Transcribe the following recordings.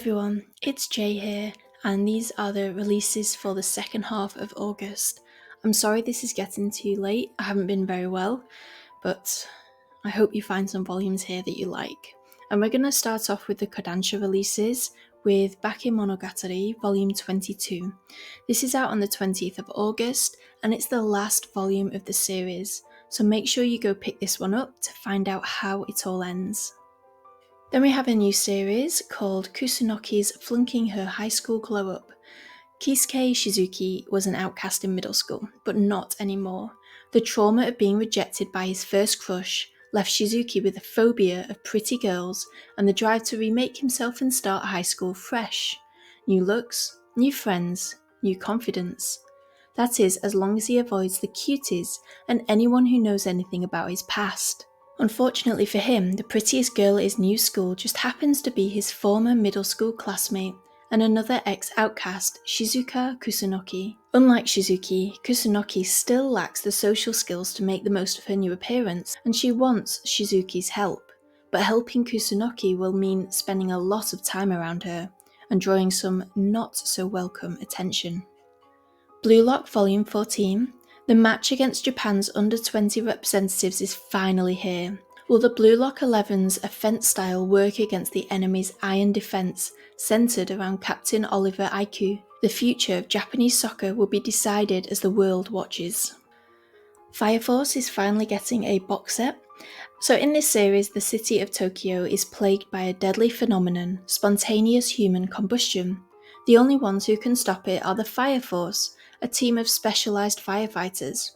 everyone, it's Jay here, and these are the releases for the second half of August. I'm sorry this is getting too late, I haven't been very well, but I hope you find some volumes here that you like. And we're going to start off with the Kodansha releases with Bakemonogatari Volume 22. This is out on the 20th of August, and it's the last volume of the series, so make sure you go pick this one up to find out how it all ends. Then we have a new series called Kusunoki's Flunking Her High School Glow Up. Kisuke Shizuki was an outcast in middle school, but not anymore. The trauma of being rejected by his first crush left Shizuki with a phobia of pretty girls and the drive to remake himself and start high school fresh. New looks, new friends, new confidence. That is, as long as he avoids the cuties and anyone who knows anything about his past. Unfortunately for him, the prettiest girl at his new school just happens to be his former middle school classmate and another ex-outcast, Shizuka Kusunoki. Unlike Shizuki, Kusunoki still lacks the social skills to make the most of her new appearance, and she wants Shizuki's help. But helping Kusunoki will mean spending a lot of time around her and drawing some not so welcome attention. Blue Lock Volume 14. The match against Japan's under-20 representatives is finally here. Will the Blue Lock 11's offence style work against the enemy's iron defence, centred around Captain Oliver Aiku? The future of Japanese soccer will be decided as the world watches. Fire Force is finally getting a box set. So in this series, the city of Tokyo is plagued by a deadly phenomenon, spontaneous human combustion. The only ones who can stop it are the Fire Force, a team of specialised firefighters.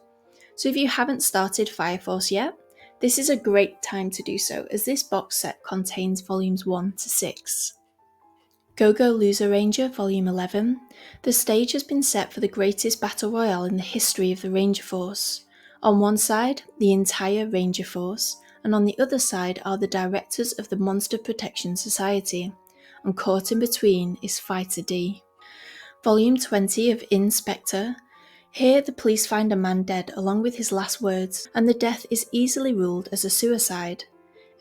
So if you haven't started Fire Force yet, this is a great time to do so, as this box set contains volumes 1 to 6. Go-Go Loser Ranger Volume 11. The stage has been set for the greatest battle royale in the history of the Ranger Force. On one side, the entire Ranger Force, and on the other side are the directors of the Monster Protection Society, and caught in between is Fighter D. Volume 20 of Inspector. Here the police find a man dead along with his last words, and the death is easily ruled as a suicide.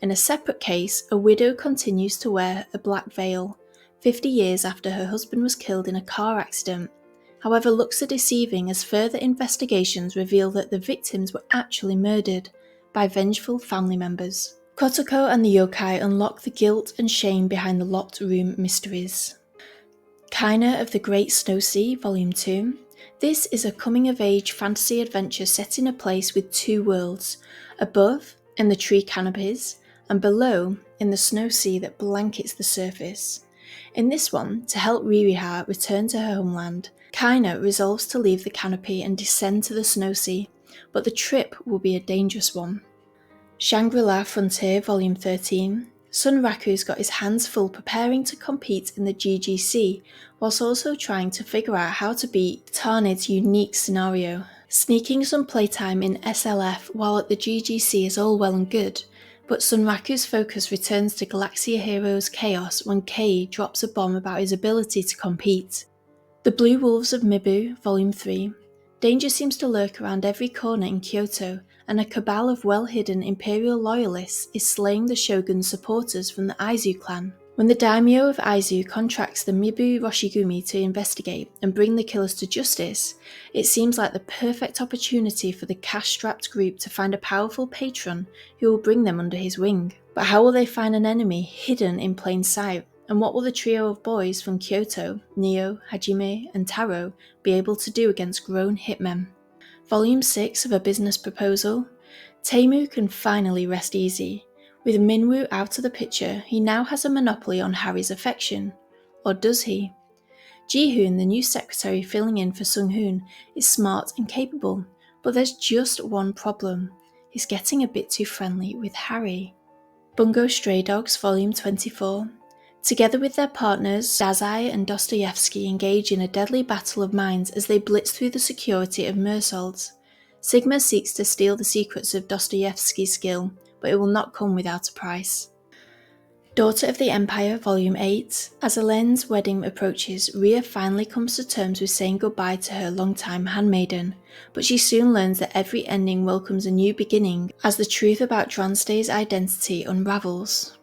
In a separate case, a widow continues to wear a black veil, 50 years after her husband was killed in a car accident. However, looks are deceiving as further investigations reveal that the victims were actually murdered by vengeful family members. Kotoko and the yokai unlock the guilt and shame behind the locked room mysteries. Kaina of the Great Snow Sea, Volume 2. This is a coming-of-age fantasy adventure set in a place with two worlds, above, in the tree canopies, and below, in the snow sea that blankets the surface. In this one, to help Ririha return to her homeland, Kaina resolves to leave the canopy and descend to the snow sea, but the trip will be a dangerous one. Shangri-La Frontier, Volume 13. Sunraku's got his hands full preparing to compete in the GGC, whilst also trying to figure out how to beat Tarnid's unique scenario. Sneaking some playtime in SLF while at the GGC is all well and good, but Sunraku's focus returns to Galaxia Heroes Chaos when Kei drops a bomb about his ability to compete. The Blue Wolves of Mibu, Volume 3. Danger seems to lurk around every corner in Kyoto, and a cabal of well-hidden imperial loyalists is slaying the shogun's supporters from the Aizu clan. When the daimyo of Aizu contracts the Mibu Roshigumi to investigate and bring the killers to justice, it seems like the perfect opportunity for the cash-strapped group to find a powerful patron who will bring them under his wing. But how will they find an enemy hidden in plain sight? And what will the trio of boys from Kyoto, Neo, Hajime, and Taro be able to do against grown hitmen? Volume 6 of A Business Proposal. Teimu can finally rest easy. With Minwoo out of the picture, he now has a monopoly on Harry's affection. Or does he? Ji-hoon, the new secretary filling in for Sung-hoon, is smart and capable, but there's just one problem. He's getting a bit too friendly with Harry. Bungo Stray Dogs Volume 24. Together with their partners, Dazai and Dostoevsky engage in a deadly battle of minds as they blitz through the security of Mersolds. Sigma seeks to steal the secrets of Dostoevsky's skill, but it will not come without a price. Daughter of the Empire Volume 8. As Elene's wedding approaches, Ria finally comes to terms with saying goodbye to her longtime handmaiden, but she soon learns that every ending welcomes a new beginning as the truth about Dronstei's identity unravels.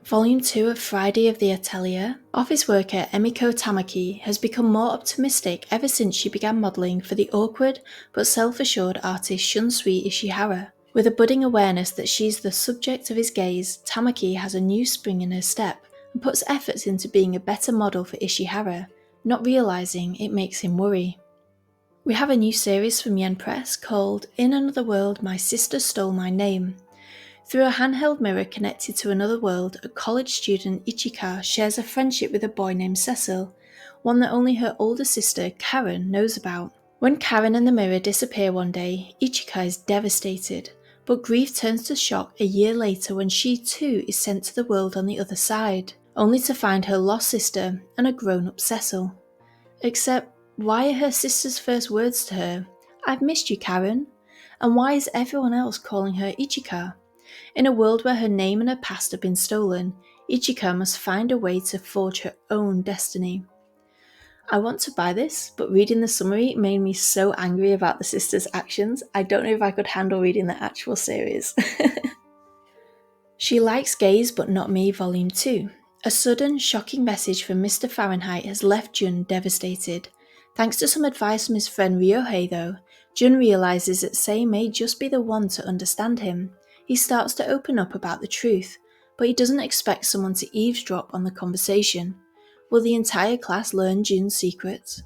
Volume 2 of Friday of the Atelier, office worker Emiko Tamaki has become more optimistic ever since she began modelling for the awkward but self-assured artist Shunsui Ishihara. With a budding awareness that she's the subject of his gaze, Tamaki has a new spring in her step and puts efforts into being a better model for Ishihara, not realising it makes him worry. We have a new series from Yen Press called In Another World My Sister Stole My Name. Through a handheld mirror connected to another world, a college student, Ichika, shares a friendship with a boy named Cecil, one that only her older sister, Karen, knows about. When Karen and the mirror disappear one day, Ichika is devastated, but grief turns to shock a year later when she too is sent to the world on the other side, only to find her lost sister and a grown-up Cecil. Except, why are her sister's first words to her, "I've missed you, Karen"? And why is everyone else calling her Ichika? In a world where her name and her past have been stolen, Ichika must find a way to forge her own destiny. I want to buy this, but reading the summary made me so angry about the sisters' actions, I don't know if I could handle reading the actual series. She Likes Gays But Not Me Volume 2. A sudden, shocking message from Mr. Fahrenheit has left Jun devastated. Thanks to some advice from his friend Ryohei though, Jun realises that Sei may just be the one to understand him. He starts to open up about the truth, but he doesn't expect someone to eavesdrop on the conversation. Will the entire class learn Jun's secrets?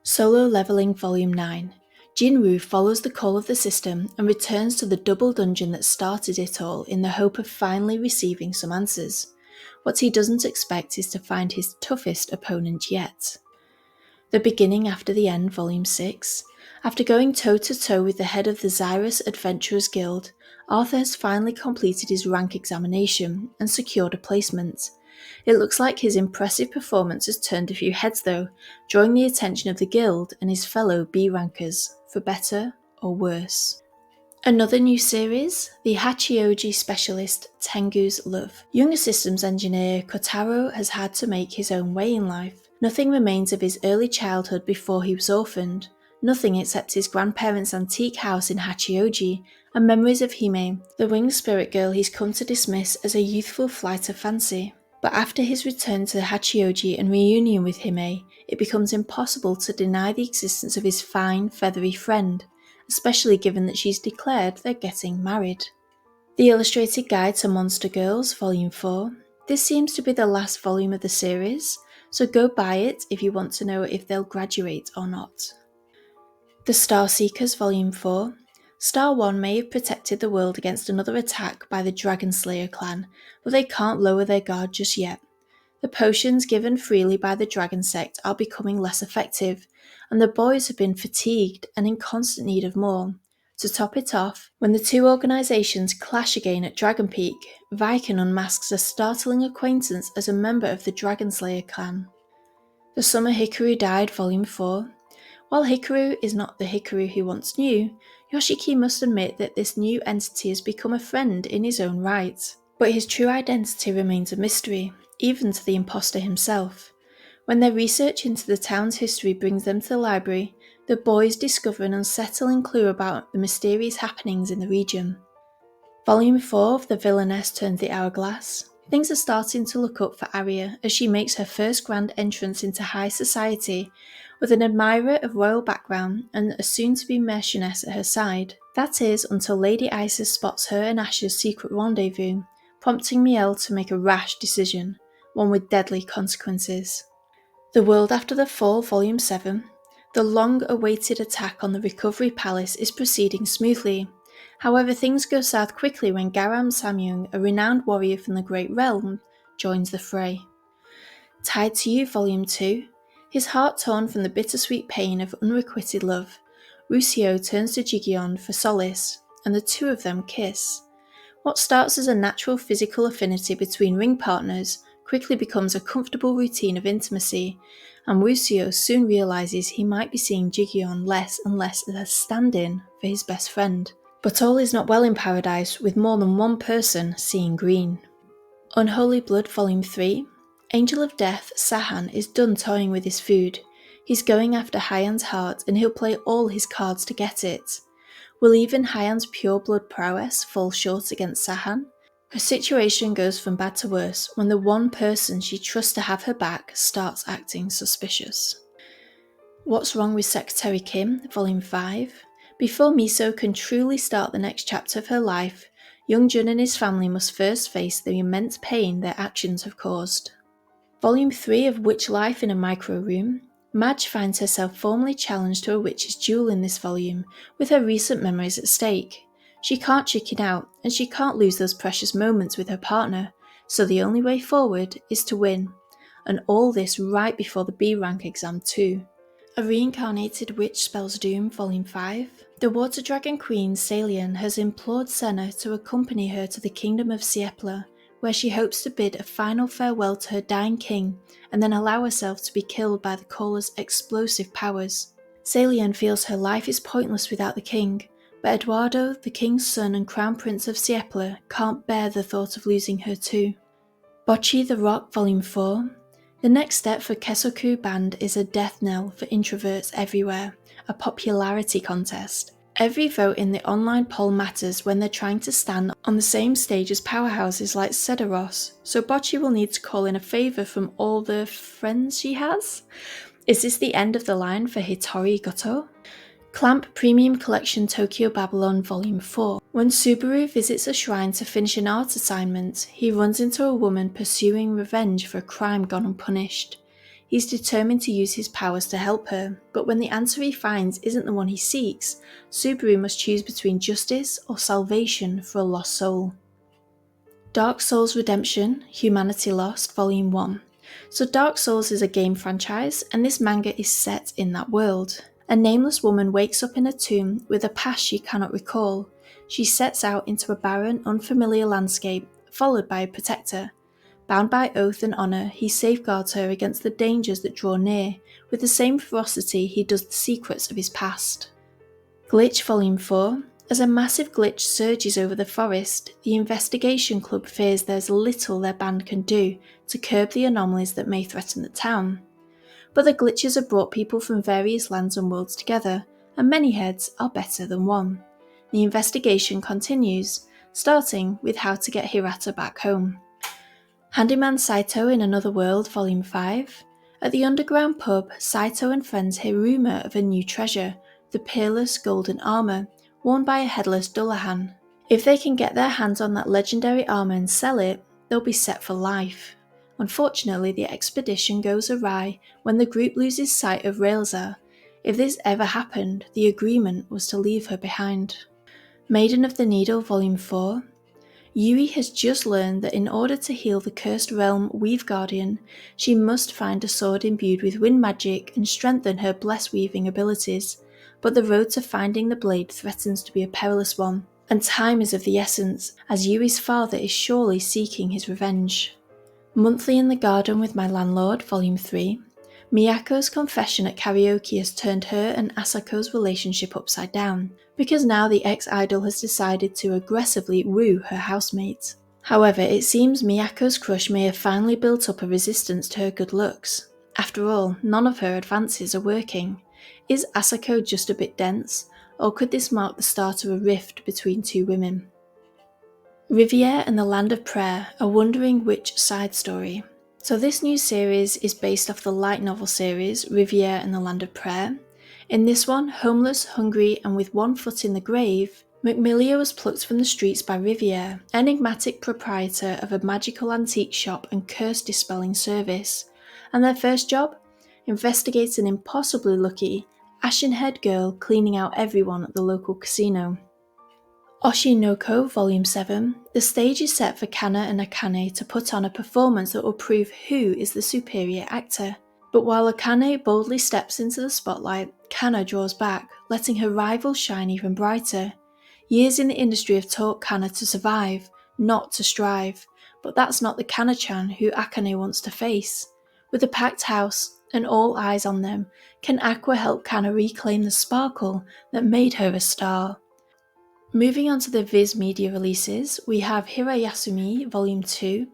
Solo Leveling Volume 9. Jinwoo follows the call of the system and returns to the double dungeon that started it all in the hope of finally receiving some answers. What he doesn't expect is to find his toughest opponent yet. The Beginning After the End Volume 6. After going toe-to-toe with the head of the Xyrus Adventurers Guild, Arthur has finally completed his rank examination and secured a placement. It looks like his impressive performance has turned a few heads though, drawing the attention of the guild and his fellow B-rankers, for better or worse. Another new series, the Hachioji specialist Tengu's Love. Younger systems engineer Kotaro has had to make his own way in life. Nothing remains of his early childhood before he was orphaned. Nothing except his grandparents' antique house in Hachioji and memories of Hime, the winged spirit girl he's come to dismiss as a youthful flight of fancy. But after his return to Hachioji and reunion with Hime, it becomes impossible to deny the existence of his fine, feathery friend, especially given that she's declared they're getting married. The Illustrated Guide to Monster Girls, Volume 4. This seems to be the last volume of the series, so go buy it if you want to know if they'll graduate or not. The Star Seekers, Volume 4. Star 1 may have protected the world against another attack by the Dragon Slayer clan, but they can't lower their guard just yet. The potions given freely by the Dragon Sect are becoming less effective, and the boys have been fatigued and in constant need of more. To top it off, when the two organisations clash again at Dragon Peak, Viken unmasks a startling acquaintance as a member of the Dragon Slayer clan. The Summer Hikaru Died, Volume 4. While Hikaru is not the Hikaru he once knew, Yoshiki must admit that this new entity has become a friend in his own right. But his true identity remains a mystery, even to the imposter himself. When their research into the town's history brings them to the library, the boys discover an unsettling clue about the mysterious happenings in the region. Volume 4 of The Villainess Turns the Hourglass. Things are starting to look up for Arya as she makes her first grand entrance into high society with an admirer of royal background and a soon-to-be marchioness at her side. That is, until Lady Isis spots her and Ash's secret rendezvous, prompting Miel to make a rash decision, one with deadly consequences. The World After the Fall, Volume 7. The long-awaited attack on the Recovery Palace is proceeding smoothly. However, things go south quickly when Garam Samyung, a renowned warrior from the Great Realm, joins the fray. Tied to You, Volume 2. His heart torn from the bittersweet pain of unrequited love, Rusio turns to Jigyeon for solace, and the two of them kiss. What starts as a natural physical affinity between ring partners quickly becomes a comfortable routine of intimacy, and Rusio soon realises he might be seeing Jigyeon less and less as a stand-in for his best friend. But all is not well in paradise, with more than one person seeing green. Unholy Blood Volume 3. Angel of Death, Sahan, is done toying with his food. He's going after Hyan's heart and he'll play all his cards to get it. Will even Hyan's pure blood prowess fall short against Sahan? Her situation goes from bad to worse when the one person she trusts to have her back starts acting suspicious. What's Wrong with Secretary Kim, Volume 5? Before Miso can truly start the next chapter of her life, young Jun and his family must first face the immense pain their actions have caused. Volume 3 of Witch Life in a Micro Room. Madge finds herself formally challenged to a witch's duel in this volume, with her recent memories at stake. She can't chicken out, and she can't lose those precious moments with her partner, so the only way forward is to win. And all this right before the B rank exam too. A Reincarnated Witch Spells Doom, Volume 5. The Water Dragon Queen, Salian, has implored Senna to accompany her to the kingdom of Siepla, where she hopes to bid a final farewell to her dying king and then allow herself to be killed by the caller's explosive powers. Salian feels her life is pointless without the king, but Eduardo, the king's son and crown prince of Siepla, can't bear the thought of losing her too. Bocce the Rock, Volume 4. The next step for Kesoku Band is a death knell for introverts everywhere, a popularity contest. Every vote in the online poll matters when they're trying to stand on the same stage as powerhouses like Sedaros, so Bocce will need to call in a favour from all the friends she has? Is this the end of the line for Hitori Goto? Clamp Premium Collection Tokyo Babylon Volume 4. When Subaru visits a shrine to finish an art assignment, he runs into a woman pursuing revenge for a crime gone unpunished. He's determined to use his powers to help her, but when the answer he finds isn't the one he seeks, Subaru must choose between justice or salvation for a lost soul. Dark Souls Redemption, Humanity Lost, Volume 1. So Dark Souls is a game franchise, and this manga is set in that world. A nameless woman wakes up in a tomb with a past she cannot recall. She sets out into a barren, unfamiliar landscape, followed by a protector. Bound by oath and honour, he safeguards her against the dangers that draw near, with the same ferocity he does the secrets of his past. Glitch Volume 4. As a massive glitch surges over the forest, the investigation club fears there's little their band can do to curb the anomalies that may threaten the town. But the glitches have brought people from various lands and worlds together, and many heads are better than one. The investigation continues, starting with how to get Hirata back home. Handyman Saito in Another World, Volume 5. At the underground pub, Saito and friends hear rumour of a new treasure, the peerless golden armour, worn by a headless Dullahan. If they can get their hands on that legendary armour and sell it, they'll be set for life. Unfortunately, the expedition goes awry when the group loses sight of Railza. If this ever happened, the agreement was to leave her behind. Maiden of the Needle, Volume 4. Yui has just learned that in order to heal the cursed realm Weave Guardian, she must find a sword imbued with wind magic and strengthen her bless weaving abilities, but the road to finding the blade threatens to be a perilous one, and time is of the essence, as Yui's father is surely seeking his revenge. Monthly in the Garden with My Landlord, Volume 3. Miyako's confession at karaoke has turned her and Asako's relationship upside down, because now the ex-idol has decided to aggressively woo her housemate. However, it seems Miyako's crush may have finally built up a resistance to her good looks. After all, none of her advances are working. Is Asako just a bit dense, or could this mark the start of a rift between two women? Riviere and the Land of Prayer, a Wondering Witch side story. So this new series is based off the light novel series Riviere and the Land of Prayer. In this one, homeless, hungry, and with one foot in the grave, Macmillia was plucked from the streets by Riviere, enigmatic proprietor of a magical antique shop and curse-dispelling service. And their first job? Investigate an impossibly lucky, ashen-haired girl cleaning out everyone at the local casino. Oshinoko, Volume 7. The stage is set for Kana and Akane to put on a performance that will prove who is the superior actor. But while Akane boldly steps into the spotlight, Kana draws back, letting her rival shine even brighter. Years in the industry have taught Kana to survive, not to strive. But that's not the Kana-chan who Akane wants to face. With a packed house and all eyes on them, can Aqua help Kana reclaim the sparkle that made her a star? Moving on to the Viz Media releases, we have Hirayasumi Volume 2.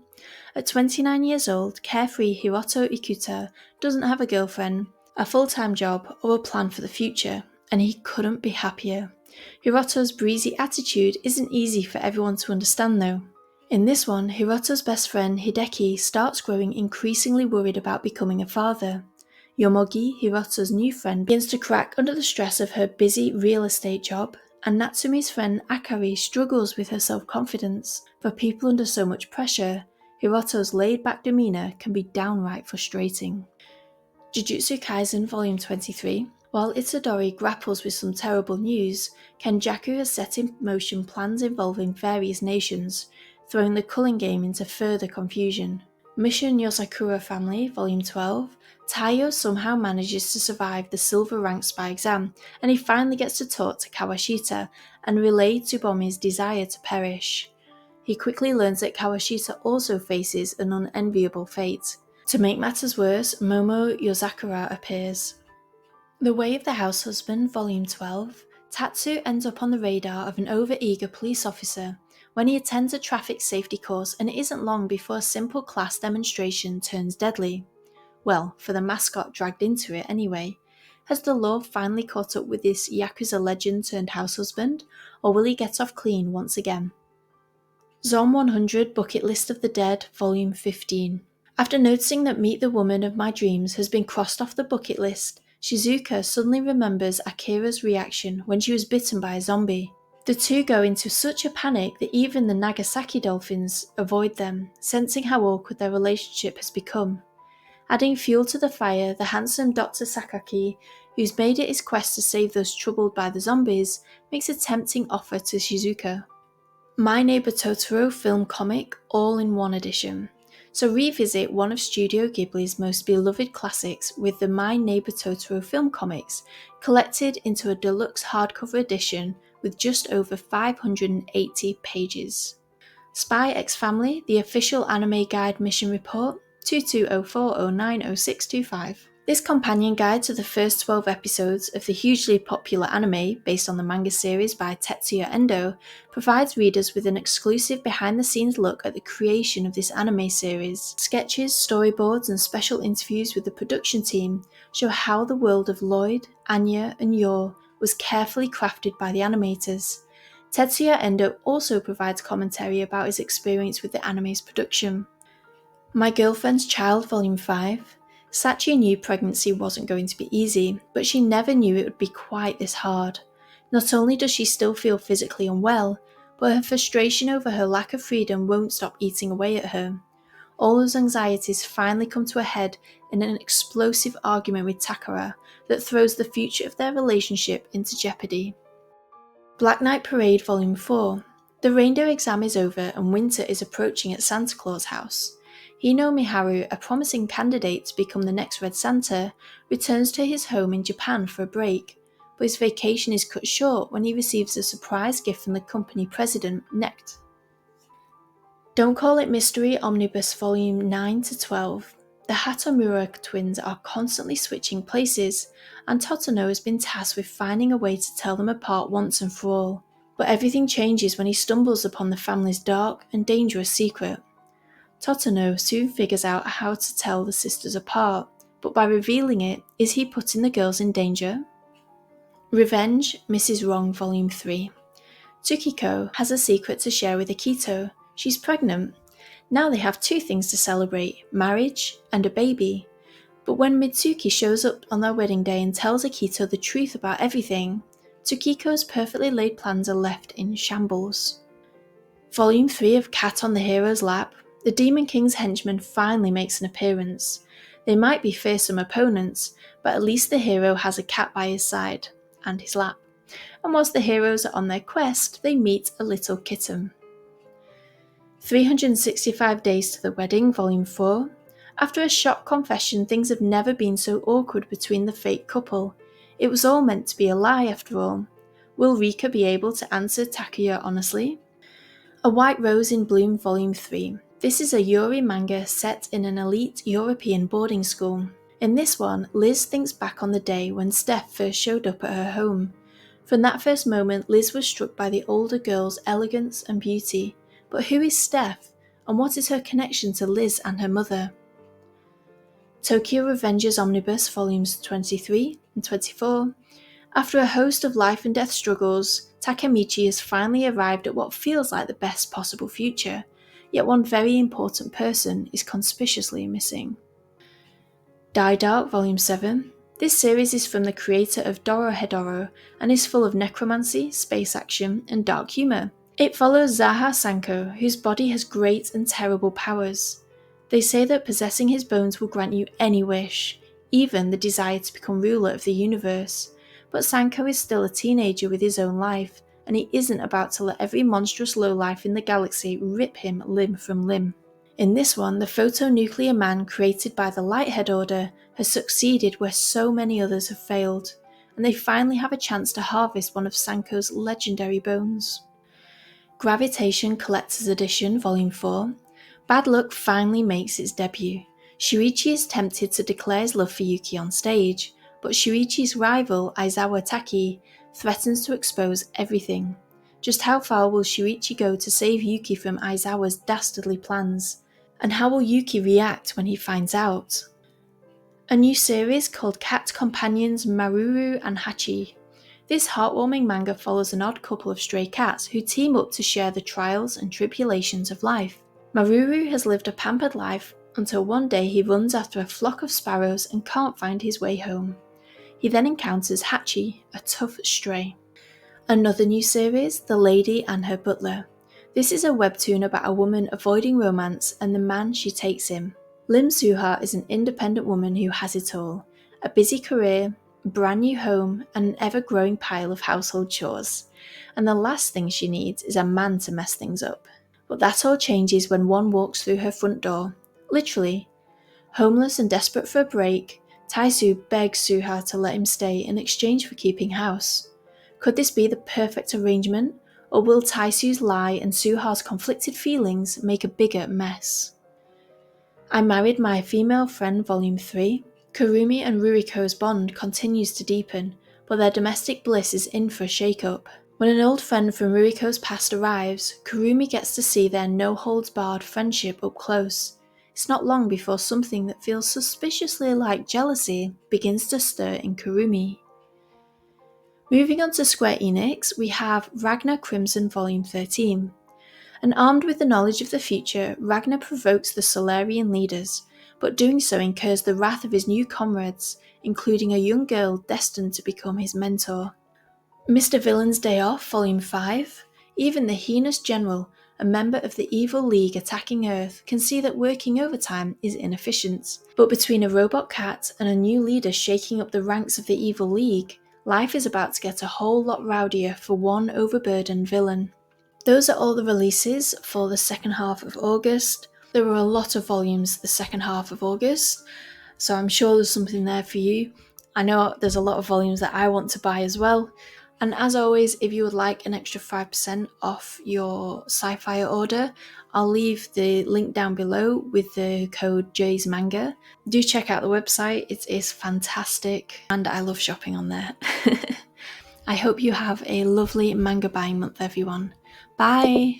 At 29 years old, carefree Hiroto Ikuta doesn't have a girlfriend, a full-time job, or a plan for the future, and he couldn't be happier. Hiroto's breezy attitude isn't easy for everyone to understand though. In this one, Hiroto's best friend Hideki starts growing increasingly worried about becoming a father. Yomogi, Hiroto's new friend, begins to crack under the stress of her busy real estate job, and Natsumi's friend Akari struggles with her self-confidence. For people under so much pressure, Hiroto's laid-back demeanour can be downright frustrating. Jujutsu Kaisen Volume 23. While Itadori grapples with some terrible news, Kenjaku has set in motion plans involving various nations, throwing the culling game into further confusion. Mission Yosakura Family Volume 12. Taiyo somehow manages to survive the Silver Rank Spy exam, and he finally gets to talk to Kawashita and relay Tsubomi's desire to perish. He quickly learns that Kawashita also faces an unenviable fate. To make matters worse, Momo Yozakura appears. The Way of the House Husband, Volume 12. Tatsu ends up on the radar of an over-eager police officer when he attends a traffic safety course, and it isn't long before a simple class demonstration turns deadly. Well, for the mascot dragged into it anyway. Has the law finally caught up with this Yakuza legend turned house husband, or will he get off clean once again? Zom 100 Bucket List of the Dead, Volume 15. After noticing that Meet the Woman of My Dreams has been crossed off the bucket list, Shizuka suddenly remembers Akira's reaction when she was bitten by a zombie. The two go into such a panic that even the Nagasaki dolphins avoid them, sensing how awkward their relationship has become. Adding fuel to the fire, the handsome Dr. Sakaki, who's made it his quest to save those troubled by the zombies, makes a tempting offer to Shizuka. My Neighbor Totoro film comic, all in one edition. So revisit one of Studio Ghibli's most beloved classics with the My Neighbor Totoro film comics, collected into a deluxe hardcover edition with just over 580 pages. Spy X Family, the official anime guide mission report, 2204090625. This companion guide to the first 12 episodes of the hugely popular anime based on the manga series by Tetsuya Endo provides readers with an exclusive behind-the-scenes look at the creation of this anime series. Sketches, storyboards, and special interviews with the production team show how the world of Lloyd, Anya, and Yor was carefully crafted by the animators. Tetsuya Endo also provides commentary about his experience with the anime's production. My Girlfriend's Child Volume 5. Sachi knew pregnancy wasn't going to be easy, but she never knew it would be quite this hard. Not only does she still feel physically unwell, but her frustration over her lack of freedom won't stop eating away at her. All those anxieties finally come to a head in an explosive argument with Takara that throws the future of their relationship into jeopardy. Black Knight Parade Volume 4. The reindeer exam is over and winter is approaching at Santa Claus' house. Hino Miharu, a promising candidate to become the next Red Santa, returns to his home in Japan for a break, but his vacation is cut short when he receives a surprise gift from the company president, Necht. Don't Call It Mystery Omnibus Volume 9 to 12. The Hatomura twins are constantly switching places, and Totono has been tasked with finding a way to tell them apart once and for all. But everything changes when he stumbles upon the family's dark and dangerous secret. Totono soon figures out how to tell the sisters apart, but by revealing it, is he putting the girls in danger? Revenge, Mrs. Wrong Volume 3. Tsukiko has a secret to share with Akito. She's pregnant. Now they have two things to celebrate, marriage and a baby. But when Mitsuki shows up on their wedding day and tells Akito the truth about everything, Tsukiko's perfectly laid plans are left in shambles. Volume 3 of Cat on the Hero's Lap. The Demon King's henchman finally makes an appearance. They might be fearsome opponents, but at least the hero has a cat by his side, and his lap. And whilst the heroes are on their quest, they meet a little kitten. 365 Days to the Wedding, Volume 4. After a shock confession, things have never been so awkward between the fake couple. It was all meant to be a lie after all. Will Rika be able to answer Takuya honestly? A White Rose in Bloom, Volume 3. This is a Yuri manga set in an elite European boarding school. In this one, Liz thinks back on the day when Steph first showed up at her home. From that first moment, Liz was struck by the older girl's elegance and beauty. But who is Steph, and what is her connection to Liz and her mother? Tokyo Revengers Omnibus Volumes 23 and 24. After a host of life and death struggles, Takemichi has finally arrived at what feels like the best possible future. yet one very important person is conspicuously missing. Die Dark Volume 7. This series is from the creator of Dorohedoro and is full of necromancy, space action, and dark humour. It follows Zaha Sanko, whose body has great and terrible powers. They say that possessing his bones will grant you any wish, even the desire to become ruler of the universe. But Sanko is still a teenager with his own life, and he isn't about to let every monstrous lowlife in the galaxy rip him limb from limb. In this one, the photonuclear man created by the Lighthead Order has succeeded where so many others have failed, and they finally have a chance to harvest one of Sanko's legendary bones. Gravitation Collector's Edition Volume 4. Bad Luck finally makes its debut. Shuichi is tempted to declare his love for Yuki on stage, but Shuichi's rival, Aizawa Taki, threatens to expose everything. Just how far will Shuichi go to save Yuki from Aizawa's dastardly plans? And how will Yuki react when he finds out? A new series called Cat Companions Maruru and Hachi. This heartwarming manga follows an odd couple of stray cats who team up to share the trials and tribulations of life. Maruru has lived a pampered life until one day he runs after a flock of sparrows and can't find his way home. He then encounters Hachi, a tough stray. Another new series, The Lady and Her Butler. This is a webtoon about a woman avoiding romance and the man she takes in. Lim Suha is an independent woman who has it all: a busy career, a brand new home, and an ever-growing pile of household chores. And the last thing she needs is a man to mess things up. But that all changes when one walks through her front door. Literally. Homeless and desperate for a break, Taisu begs Suha to let him stay in exchange for keeping house. Could this be the perfect arrangement, or will Taisu's lie and Suha's conflicted feelings make a bigger mess? I Married My Female Friend Volume 3. Kurumi and Ruriko's bond continues to deepen, but their domestic bliss is in for a shake-up. When an old friend from Ruriko's past arrives, Kurumi gets to see their no-holds-barred friendship up close. It's not long before something that feels suspiciously like jealousy begins to stir in Kurumi. Moving on to Square Enix, we have Ragnar Crimson Volume 13. And armed with the knowledge of the future, Ragnar provokes the Solarian leaders, but doing so incurs the wrath of his new comrades, including a young girl destined to become his mentor. Mr. Villain's Day Off Volume 5. Even the heinous general, a member of the evil league attacking Earth, can see that working overtime is inefficient. But between a robot cat and a new leader shaking up the ranks of the evil league, life is about to get a whole lot rowdier for one overburdened villain. Those are all the releases for the second half of August. There were a lot of volumes the second half of August, so I'm sure there's something there for you. I know there's a lot of volumes that I want to buy as well. And as always, if you would like an extra 5% off your SciFier order, I'll leave the link down below with the code J's Manga. Do check out the website, it is fantastic and I love shopping on there. I hope you have a lovely manga buying month, everyone. Bye!